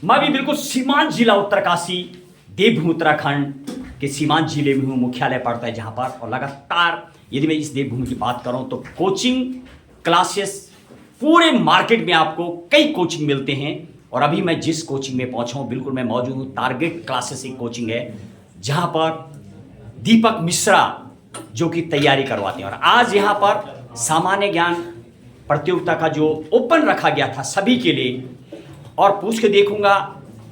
मैं भी बिल्कुल सीमांत जिला उत्तरकाशी देवभूमि उत्तराखंड के सीमांत जिले में हूँ। मुख्यालय पड़ता है जहाँ पर, और लगातार यदि मैं इस देवभूमि की बात करूँ तो कोचिंग क्लासेस पूरे मार्केट में आपको कई कोचिंग मिलते हैं। और अभी मैं जिस कोचिंग में पहुँचा हूँ, बिल्कुल मैं मौजूद हूँ टारगेट क्लासेस एक कोचिंग है जहाँ पर दीपक मिश्रा जो कि तैयारी करवाते हैं। और आज यहाँ पर सामान्य ज्ञान प्रतियोगिता का जो ओपन रखा गया था सभी के लिए, और पूछ के देखूंगा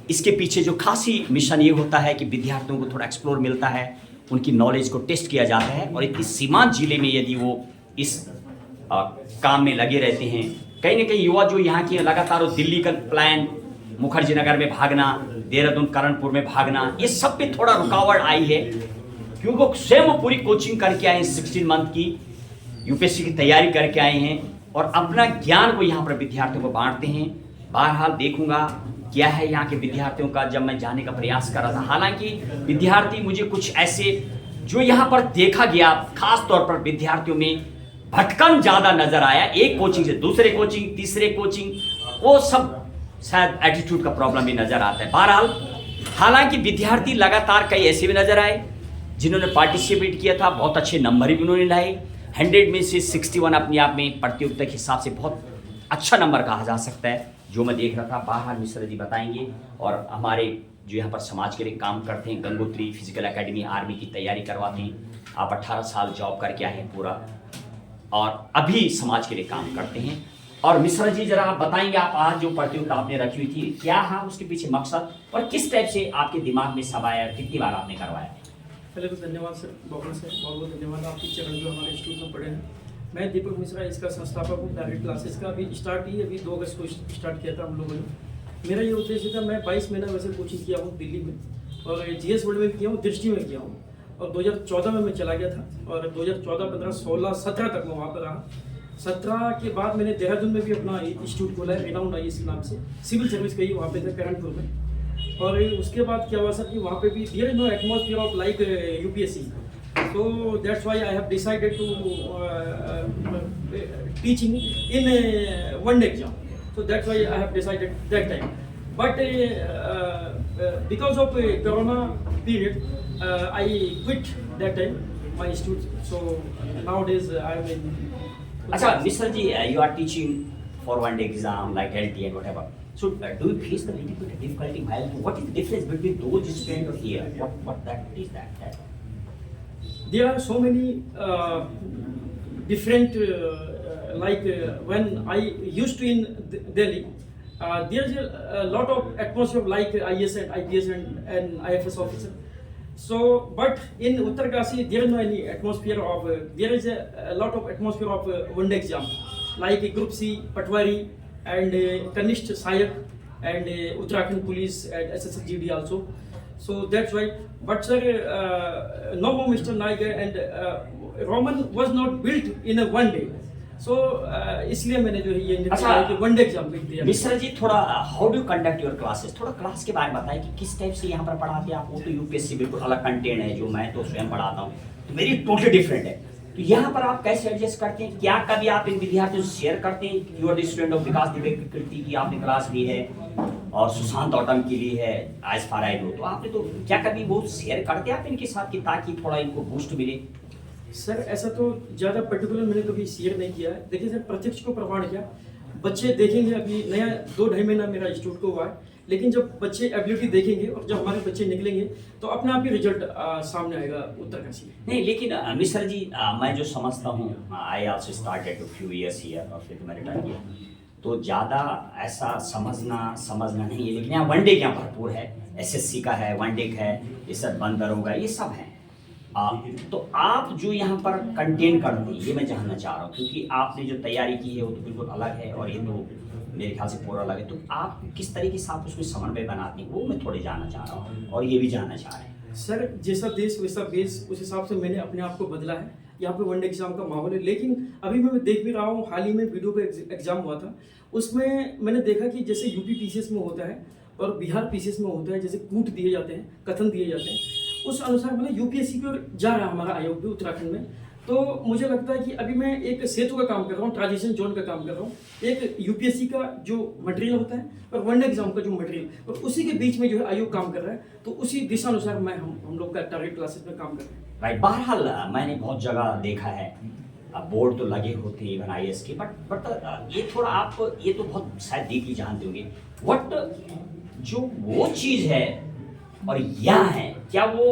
इसके पीछे जो खासी मिशन ये होता है कि विद्यार्थियों को थोड़ा एक्सप्लोर मिलता है, उनकी नॉलेज को टेस्ट किया जाता है। और इतनी सीमांत जिले में यदि वो इस काम में लगे रहते हैं, कहीं ना कहीं युवा जो यहाँ की लगातार वो दिल्ली का प्लान, मुखर्जी नगर में भागना, देहरादून करणपुर में भागना, ये सब पे थोड़ा रुकावट आई है क्योंकि वो स्वयं वो पूरी कोचिंग करके आए हैं, 16 मंथ की यूपीएससी की तैयारी करके आए हैं और अपना ज्ञान को यहाँ पर विद्यार्थियों को बांटते हैं। बहरहाल देखूंगा क्या है यहाँ के विद्यार्थियों का, जब मैं जाने का प्रयास कर रहा था। हालांकि विद्यार्थी मुझे कुछ ऐसे जो यहाँ पर देखा गया, खास तौर पर विद्यार्थियों में भटकन ज्यादा नजर आया, एक कोचिंग से दूसरे कोचिंग, तीसरे कोचिंग, वो सब शायद एटीट्यूड का प्रॉब्लम भी नजर आता है। बहरहाल हालांकि विद्यार्थी लगातार कई ऐसे भी नजर आए जिन्होंने पार्टिसिपेट किया था, बहुत अच्छे नंबर भी उन्होंने लाए। 100 में से 61 अपने आप में प्रतियोगिता के हिसाब से बहुत अच्छा नंबर कहा जा सकता है जो मैं देख रहा था। बाहर मिश्रा जी बताएंगे। और हमारे जो यहाँ पर समाज के लिए काम करते हैं, गंगोत्री फिजिकल एकेडमी आर्मी की तैयारी करवाते हैं। आप 18 साल जॉब करके आए हैं पूरा और अभी समाज के लिए काम करते हैं। और मिश्रा जी जरा आप बताएंगे, आप आज जो प्रतियोगिता आपने रखी हुई थी, क्या है उसके पीछे मकसद और किस टाइप से आपके दिमाग में सब आया, कितनी बार आपने करवाया? पहले तो धन्यवाद सर, बबन सर, बहुत बहुत धन्यवाद। आपके चरण जो हमारे इंस्टीट्यूट में पढ़े हैं। मैं दीपक मिश्रा इसका संस्थापक हूँ। टारगेट क्लासेस का अभी स्टार्ट ही अभी 2 अगस्त को स्टार्ट किया था हम लोगों ने। मेरा ये उद्देश्य था, मैं 22 महीना वैसे कोचिंग किया हूँ दिल्ली में, और जीएस वर्ल्ड में भी किया हूँ, दृष्टि में किया हूँ। और 2014 में मैं चला गया था और 2014, 15, 16, 17 तक मैं वहाँ पर रहा। 17 के बाद मैंने देहरादून में भी अपना इंस्टीट्यूट खोला है, रेनाउंड आईएएस नाम से, सिविल सर्विस का ही वहाँ पे था करणपुर में। और उसके बाद क्या हुआ सर कि वहाँ पे भी there is no atmosphere of like UPSC, so that's why I have decided to teaching in one day exam. So that's why I have decided that time. But because of Corona period, I quit that time my institute. So nowadays I am in. अच्छा Mishra ji, you are teaching for one day exam like LT and whatever. So do you face the little bit of difficulty while? What is the difference between those students here? What that is that? There are so many different when I used to in Delhi, there is a lot of atmosphere of like IAS and IPS and IFS officer. So, but in Uttarkashi there is no any atmosphere of. There is a lot of atmosphere of one day exam, like Group C, Patwari, and Kanishth Sayak, and Uttarakhand Police and SSGD also. So that's why. But sir, no more Mr. Nagar and Roman was not built in a one day. So इसलिए मैंने जो है ये निर्णय कि one day exam दिया। मिश्रा जी थोड़ा how do conduct your classes, थोड़ा क्लास के बारे में बताएं कि किस टाइप से यहाँ पर पढ़ाते हैं आप। वो तो यूपीएससी बिल्कुल अलग कंटेंट है जो मैं तो स्वयं पढ़ाता हूँ, तो मेरी टोटली डिफरेंट है। तो यहाँ पर आप कैसे एडजस्ट करते हैं? क्या कभी आप इन विद्यार्थियों से शेयर करते हैं कि you are the student of Vikas Divyakirti की आपने क्लास ली है और सुशांत ऑटम की ली है एज फार आई नो, तो आपने तो क्या कभी वो शेयर करते हैं आप इनके साथ कि ताकि थोड़ा इनको बूस्ट मिले? सर ऐसा तो ज़्यादा पर्टिकुलर मैंने कभी शेयर नहीं किया है। देखिए सर, प्रत्यक्ष को प्रमाण क्या, बच्चे देखेंगे। अभी नया 2-2.5 महीना मेरा इंस्टीट्यूट को हुआ है, लेकिन जब बच्चे एबिलिटी देखेंगे और जब हमारे बच्चे निकलेंगे तो अपने आप ही रिजल्ट सामने आएगा उत्तरकाशी में। नहीं लेकिन मिश्रा जी मैं जो समझता हूँ, I also started to few years here और फिर मैंने रिटायर किया, तो ज़्यादा ऐसा समझना नहीं है। लेकिन यहाँ वन डे क्या भरपूर है, एसएससी का है, वन डे है, ये सब बंद दरोगा, ये सब है। तो आप जो यहाँ पर कंटेन करते हैं ये मैं जानना चाह रहा हूँ, क्योंकि आपने जो तैयारी की है वो तो बिल्कुल अलग है और ये तो मेरे ख्याल से पूरा अलग है। तो आप किस तरीके से आप उसमें समन्वय बनाते हैं वो मैं थोड़े जानना चाह रहा हूँ और ये भी जानना चाह रहे हैं। सर जैसा देश वैसा बेस, उस हिसाब से मैंने अपने आप को बदला है। यहाँ पे वन डे एग्जाम का माहौल है, लेकिन अभी मैं देख भी रहा हूँ, हाल ही में वीडियो का एग्जाम हुआ था, उसमें मैंने देखा कि जैसे यूपी पीसीएस में होता है और बिहार पीसीएस में होता है, जैसे कूट दिए जाते हैं, कथन दिए जाते हैं, उस अनुसार मतलब यूपीएससी की ओर जा रहा है हमारा आयोग भी उत्तराखंड में। तो मुझे लगता है कि अभी मैं एक सेतु का काम कर रहा हूँ, ट्रांजिशन जोन का काम कर रहा हूँ, एक यूपीएससी का जो मटेरियल होता है और वन एग्जाम का जो मटेरियल, और उसी के बीच में जो है आयोग काम कर रहा है, तो उसी दिशा अनुसार मैं हम लोग का टारगेट क्लासेस में काम कर रहे हैं। राइट, बहरहाल मैंने बहुत जगह देखा है, बोर्ड तो लगे होते हैं इवन आईएएस के, बट ये थोड़ा आप ये तो बहुत शायद डीपली जानते होंगे, वट जो वो चीज़ है और यहाँ है, क्या वो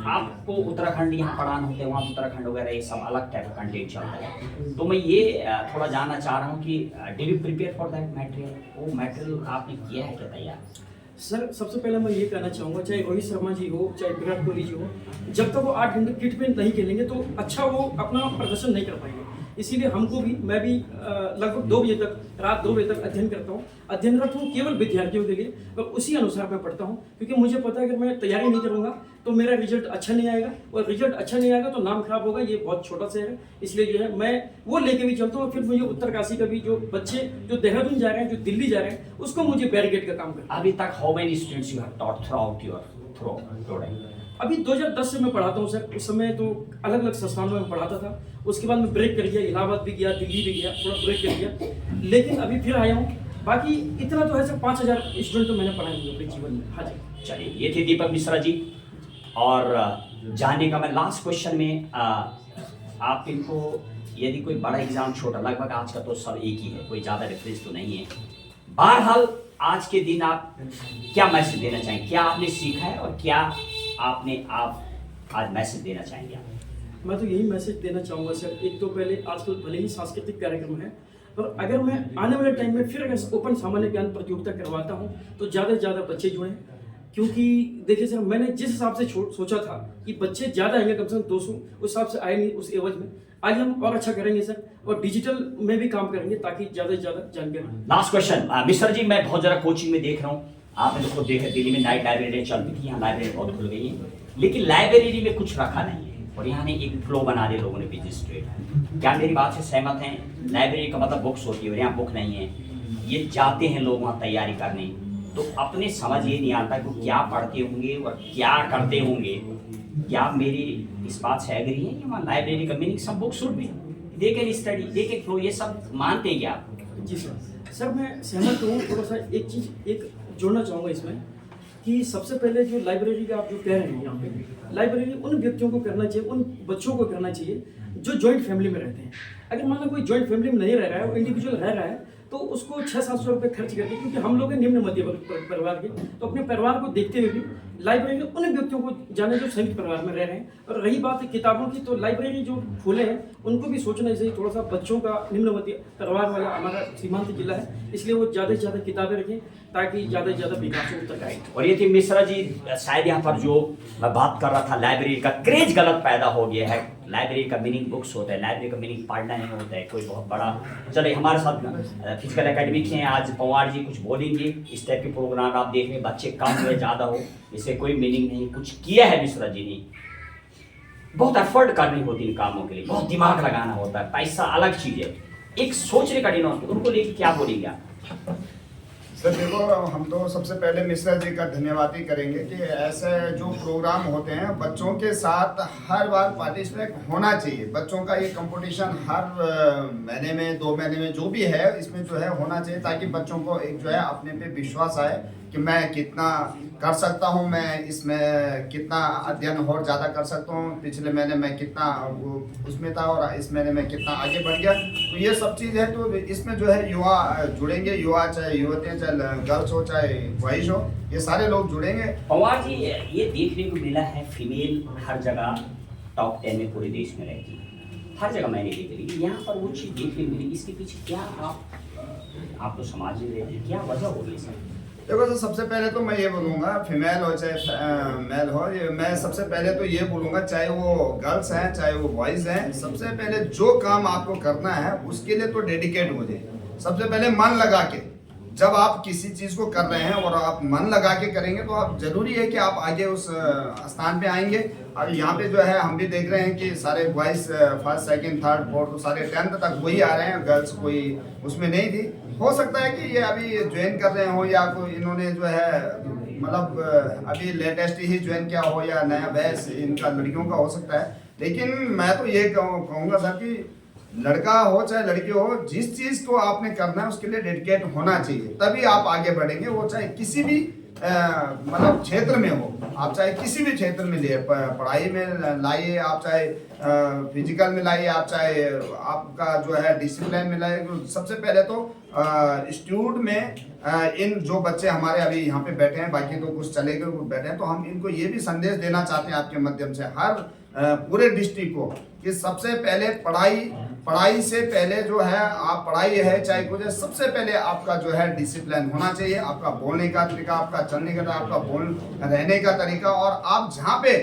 आपको उत्तराखंड यहाँ पढ़ाना होते हैं, वहाँ उत्तराखंड वगैरह ये सब अलग टाइप का कंटेंट चलता है, तो मैं ये थोड़ा जानना चाह रहा हूँ कि did you prepare for that material, वो मटेरियल आपने किया है क्या तैयार? सर सबसे पहले मैं ये कहना चाहूँगा, चाहे रोहित शर्मा जी हो चाहे विराट कोहली जी हो, जब तक वो 8 घंटे किट में नहीं खेलेंगे तो अच्छा वो अपना प्रदर्शन नहीं कर पाएंगे। इसीलिए हमको भी, मैं भी लगभग 2 बजे तक, रात 2 बजे तक अध्ययन करता हूँ, अध्ययनरत हूँ केवल विद्यार्थियों के लिए, और उसी अनुसार मैं पढ़ता हूँ, क्योंकि मुझे पता है अगर मैं तैयारी नहीं करूँगा तो मेरा रिजल्ट अच्छा नहीं आएगा, और रिजल्ट अच्छा नहीं आएगा तो नाम खराब होगा। ये बहुत छोटा शहर है, इसलिए जो है मैं वो लेके भी चलता हूँ। फिर मुझे उत्तरकाशी का भी, जो बच्चे जो देहरादून जा रहे हैं, जो दिल्ली जा रहे हैं, उसको मुझे बैरिकेड का काम करना है। अभी तक how many students you have taught through out your अभी 2010 से मैं पढ़ाता हूँ सर। उस समय तो अलग अलग संस्थानों में पढ़ाता था, उसके बाद मैं ब्रेक कर गया, इलाहाबाद भी गया, दिल्ली भी गया, थोड़ा ब्रेक कर गया, लेकिन अभी फिर आया हूँ। बाकी इतना तो है सर, 5000 स्टूडेंट तो मैंने पढ़ाए हैं अपने जीवन में। हाँ जी। चलिए, ये थे दीपक मिश्रा जी, और जानने का मैं लास्ट क्वेश्चन में आप इनको, यदि कोई बड़ा एग्जाम छोटा, लगभग आज का तो सब एक ही है, कोई ज़्यादा डिफरेंस तो नहीं है, बहरहाल आज के दिन आप क्या मैसेज देना चाहेंगे, क्या आपने सीखा है और क्या आप आज मैसेज देना चाहेंगे आप? मैं तो यही मैसेज देना चाहूँगा सर, एक तो पहले आजकल भले ही सांस्कृतिक कार्यक्रम है, पर अगर मैं आने वाले टाइम में फिर अगर ओपन सामान्य ज्ञान प्रतियोगिता करवाता हूँ तो ज़्यादा से ज़्यादा बच्चे जुड़ें। क्योंकि देखिए सर, मैंने जिस हिसाब से सोचा था कि बच्चे ज़्यादा आएंगे, कम से कम 200, उस हिसाब से आए नहीं उस एवज में। आज हम और अच्छा करेंगे सर, और डिजिटल में भी काम करेंगे ताकि ज़्यादा से ज़्यादा जानकारी। लास्ट क्वेश्चन मिश्रा जी, मैं बहुत ज़्यादा कोचिंग में देख रहा हूँ, आपने तो देखा दिल्ली में नाइट लाइब्रेरी चल रही थी, यहाँ लाइब्रेरी बहुत खुल गई है, लेकिन लाइब्रेरी में कुछ रखा नहीं है, और यहाँ ने एक फ्लो बना दिया लोगों ने बिजी स्ट्रीट। क्या मेरी बात से सहमत हैं? लाइब्रेरी का मतलब बुक्स होती है और यहाँ बुक नहीं है, ये जाते हैं लोग वहाँ तैयारी करने, तो अपने समझ ये नहीं आता कि क्या पढ़ते होंगे और क्या करते होंगे। क्या आप मेरी इस बात से एग्री हैं कि वहाँ लाइब्रेरी का मीनिंग सब बुक्स शुड भी, they can study, they can flow, ये सब मानते हैं क्या आप? जी सर, मैं सहमत हूँ। थोड़ा सा एक चीज़ एक जोड़ना चाहूँगा इसमें, कि सबसे पहले जो लाइब्रेरी का आप जो कह रहे हैं यहाँ पे, लाइब्रेरी उन व्यक्तियों को करना चाहिए, उन बच्चों को करना चाहिए जो जॉइंट फैमिली में रहते हैं। अगर मान लो कोई जॉइंट फैमिली में नहीं रह रहा है, वो इंडिविजुअल रह रहा है, तो उसको 600-700 रुपये खर्च करके, क्योंकि हम लोग हैं निम्न मध्य परिवार के, तो अपने परिवार को देखते हुए भी लाइब्रेरी उन व्यक्तियों को जाने जो संयुक्त परिवार में रह रहे हैं। और रही बात किताबों की, तो लाइब्रेरी जो खोले हैं उनको भी सोचना चाहिए थोड़ा सा, बच्चों का निम्न मध्य परिवार वाला हमारा सीमांत जिला है, इसलिए वो ज़्यादा से ज़्यादा किताबें रखें ताकि ज़्यादा से ज़्यादा विकास हो उत्तरकाशी। और ये थी मिश्रा जी, शायद यहाँ पर जो मैं बात कर रहा था, लाइब्रेरी का क्रेज गलत पैदा हो गया है। लाइब्रेरी का मीनिंग बुक्स होता है, लाइब्रेरी का मीनिंग पढ़ना नहीं होता है कोई बहुत बड़ा। चलिए, हमारे साथ फिजिकल एकेडमिक हैं आज, पवार जी कुछ बोलेंगे। इस टाइप के प्रोग्राम आप देख रहे हैं, बच्चे कम हो ज़्यादा हो, इससे कोई मीनिंग नहीं। कुछ किया है मिश्रा जी ने, बहुत एफर्ट करनी होती है इन कामों के लिए, बहुत दिमाग लगाना होता है, पैसा अलग चीज़ है, एक सोचने का दिन होता है। उनको लेके क्या बोलेंगे आप? सर देखो, हम तो सबसे पहले मिश्रा जी का धन्यवाद ही करेंगे कि ऐसे जो प्रोग्राम होते हैं बच्चों के साथ हर बार पार्टिसिपेट होना चाहिए। बच्चों का ये कंपटीशन हर महीने में 2 महीने में जो भी है इसमें जो है होना चाहिए, ताकि बच्चों को एक जो है अपने पे विश्वास आए कि मैं कितना कर सकता हूँ, मैं इसमें कितना अध्ययन और ज़्यादा कर सकता हूँ, पिछले महीने में कितना उसमें था और इस महीने में कितना आगे बढ़ गया। तो ये सब चीज़ है, तो इसमें जो है युवा जुड़ेंगे, युवा चाहे युवतियाँ, चाहे गर्ल्स हो चाहे बॉयज हो, ये सारे लोग जुड़ेंगे। पवार जी, ये देखने को मिला है फीमेल हर जगह टॉप 10 में पूरे देश में रहती है, हर जगह मैंने देख ली, यहाँ पर वो चीज़ देखने को मिली, इसके पीछे क्या आप तो समाज में रहते हैं, क्या वजह होगी सर? देखो सर, सबसे पहले तो मैं ये बोलूँगा, फीमेल हो चाहे मेल हो, मैं सबसे पहले तो ये बोलूँगा, चाहे वो गर्ल्स हैं चाहे वो बॉयज़ हैं, सबसे पहले जो काम आपको करना है उसके लिए तो डेडिकेट हो जाए। सबसे पहले मन लगा के, जब आप किसी चीज़ को कर रहे हैं और आप मन लगा के करेंगे तो आप ज़रूरी है कि आप आगे उस स्थान पे आएंगे। और यहाँ पे जो है हम भी देख रहे हैं कि सारे boys first second third fourth तो सारे 10th तक वही आ रहे हैं, गर्ल्स कोई उसमें नहीं थी। हो सकता है कि ये अभी ज्वाइन कर रहे हो या कोई इन्होंने जो है मतलब अभी लेटेस्ट ही ज्वाइन किया हो या नया बैच इनका लड़कियों का हो सकता है। लेकिन मैं तो ये कहूँगा सर कि लड़का हो चाहे लड़की हो, जिस चीज़ को आपने करना है उसके लिए डेडिकेट होना चाहिए, तभी आप आगे बढ़ेंगे। वो चाहे किसी भी मतलब क्षेत्र में हो, आप चाहे किसी भी क्षेत्र में लिए, पढ़ाई में लाइए, आप चाहे फिजिकल में लाइए, आप चाहे आपका जो है डिसिप्लिन में लाइए। सबसे पहले तो इंस्टीट्यूट में इन जो बच्चे हमारे अभी यहाँ पे बैठे हैं, बाकी तो कुछ चले गए, कुछ बैठे हैं, तो हम इनको ये भी संदेश देना चाहते हैं आपके माध्यम से हर पूरे डिस्ट्रिक्ट को कि सबसे पहले पढ़ाई से पहले जो है, आप पढ़ाई है चाहे कुछ है, सबसे पहले आपका जो है डिसिप्लिन होना चाहिए। आपका बोलने का तरीका, आपका चलने का तरीका, आपका रहने का तरीका, और आप जहाँ पे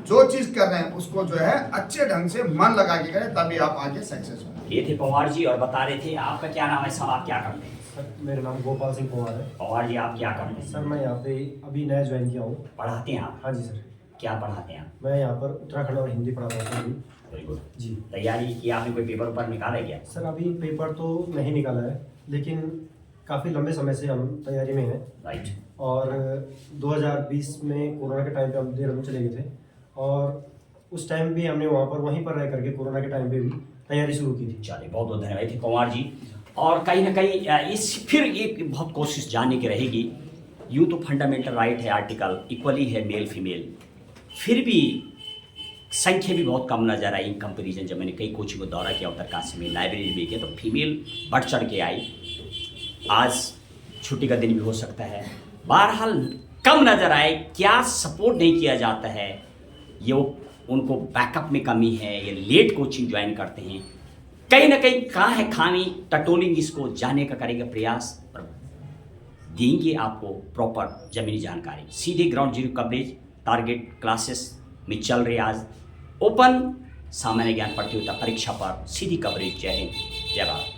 जो चीज़ कर रहे हैं उसको जो है अच्छे ढंग से मन लगा के करें, तभी आप आगे सक्सेस होंगे। ये थे पवार जी, और बता रहे थे आपका क्या नाम है, सब आप क्या करते हैं? सर मेरा नाम गोपाल सिंह पवार है। पवार जी आप क्या करते हैं? सर मैं यहाँ पे अभी नया ज्वाइन किया हूँ। पढ़ाते हैं आप? हाँ जी सर। क्या पढ़ाते हैं आप? मैं यहाँ पर उत्तराखंड और हिंदी पढ़ाता हूँ अभी। वेरी गुड जी। तैयारी की आपने? कोई पेपर ऊपर निकाला है क्या? सर अभी पेपर तो नहीं निकाला है, लेकिन काफ़ी लंबे समय से हम तैयारी में हैं। राइट। और 2020 में कोरोना के टाइम पे हम देहरादून चले गए थे, और उस टाइम भी हमने वहीं पर रह करके कोरोना के टाइम पे भी तैयारी शुरू की थी। चलिए बहुत बहुत धन्यवाद थे पवार जी। और कहीं ना कहीं इस फिर एक बहुत कोशिश जानने की रहेगी, यूँ तो फंडामेंटल राइट है, आर्टिकल इक्वली है मेल फीमेल, फिर भी संख्या भी बहुत कम नजर आई इन कंपेरिजन। जब मैंने कई कोचिंग को दौरा किया उत्तरकाशी में, लाइब्रेरी भी किया, तो फीमेल बढ़ चढ़ के आई। आज छुट्टी का दिन भी हो सकता है, बहरहाल कम नजर आए। क्या सपोर्ट नहीं किया जाता है, ये उनको बैकअप में कमी है, ये लेट कोचिंग ज्वाइन करते हैं, कहीं ना कहीं कहाँ है खामी, टटोलेंगे, इसको जानने का करेंगे प्रयास, पर देंगे आपको प्रॉपर जमीनी जानकारी। सीधे ground zero coverage target classes में चल रही आज ओपन सामान्य ज्ञान प्रतियोगिता परीक्षा पर सीधी कवरेज। जय हिंद, जय भारत।